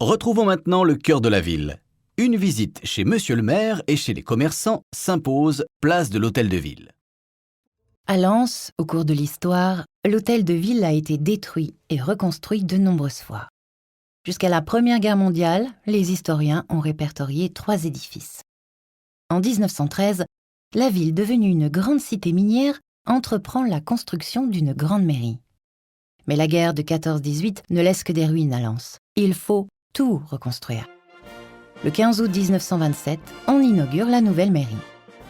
Retrouvons maintenant le cœur de la ville. Une visite chez Monsieur le maire et chez les commerçants s'impose, place de l'Hôtel de Ville. À Lens, au cours de l'histoire, l'hôtel de ville a été détruit et reconstruit de nombreuses fois. Jusqu'à la Première Guerre mondiale, les historiens ont répertorié 3 édifices. En 1913, la ville, devenue une grande cité minière, entreprend la construction d'une grande mairie. Mais la guerre de 14-18 ne laisse que des ruines à Lens. Il faut tout reconstruire. Le 15 août 1927, on inaugure la nouvelle mairie.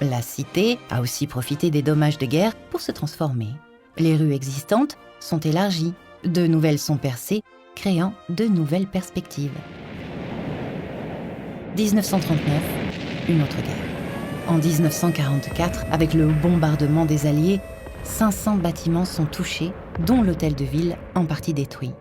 La cité a aussi profité des dommages de guerre pour se transformer. Les rues existantes sont élargies, de nouvelles sont percées, créant de nouvelles perspectives. 1939, une autre guerre. En 1944, avec le bombardement des Alliés, 500 bâtiments sont touchés, dont l'hôtel de ville en partie détruit.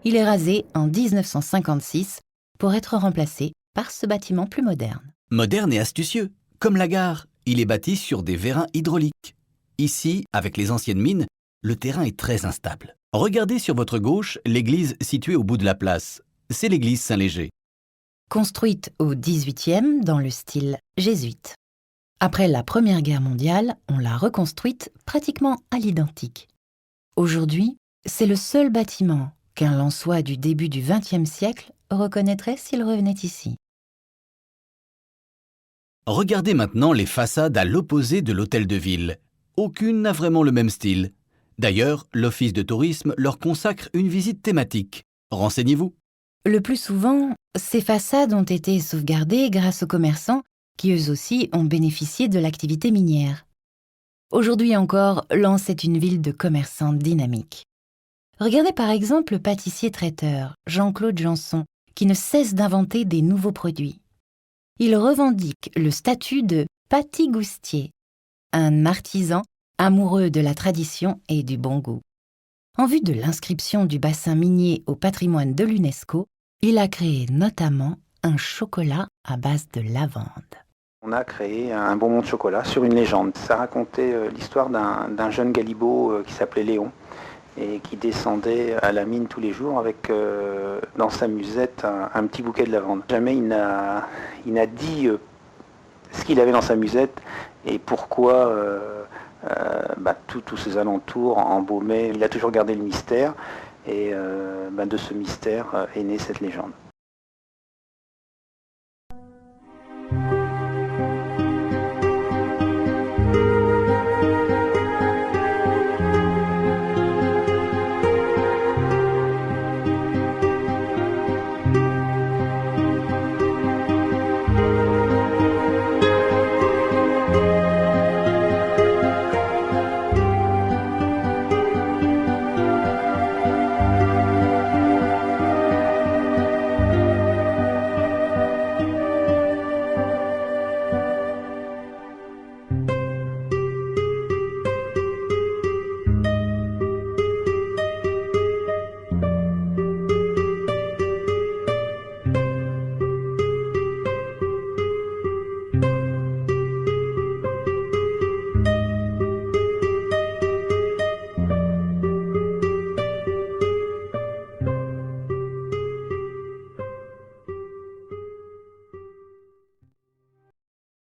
Il est rasé en 1956 pour être remplacé par ce bâtiment plus moderne. Moderne et astucieux, comme la gare, il est bâti sur des vérins hydrauliques. Ici, avec les anciennes mines, le terrain est très instable. Regardez sur votre gauche l'église située au bout de la place. C'est l'église Saint-Léger. Construite au XVIIIe dans le style jésuite. Après la Première Guerre mondiale, on l'a reconstruite pratiquement à l'identique. Aujourd'hui, c'est le seul bâtiment qu'un Lensois du début du XXe siècle reconnaîtrait s'il revenait ici. Regardez maintenant les façades à l'opposé de l'hôtel de ville. Aucune n'a vraiment le même style. D'ailleurs, l'Office de tourisme leur consacre une visite thématique. Renseignez-vous. Le plus souvent, ces façades ont été sauvegardées grâce aux commerçants qui eux aussi ont bénéficié de l'activité minière. Aujourd'hui encore, Lens est une ville de commerçants dynamiques. Regardez par exemple le pâtissier-traiteur Jean-Claude Janson, qui ne cesse d'inventer des nouveaux produits. Il revendique le statut de pâtigoustier, un artisan amoureux de la tradition et du bon goût. En vue de l'inscription du bassin minier au patrimoine de l'UNESCO, il a créé notamment un chocolat à base de lavande. On a créé un bonbon de chocolat sur une légende. Ça racontait l'histoire d'un jeune galibot qui s'appelait Léon et qui descendait à la mine tous les jours avec dans sa musette un petit bouquet de lavande. Jamais il n'a dit ce qu'il avait dans sa musette et pourquoi tous ces alentours embaumaient. Il a toujours gardé le mystère et de ce mystère est née cette légende.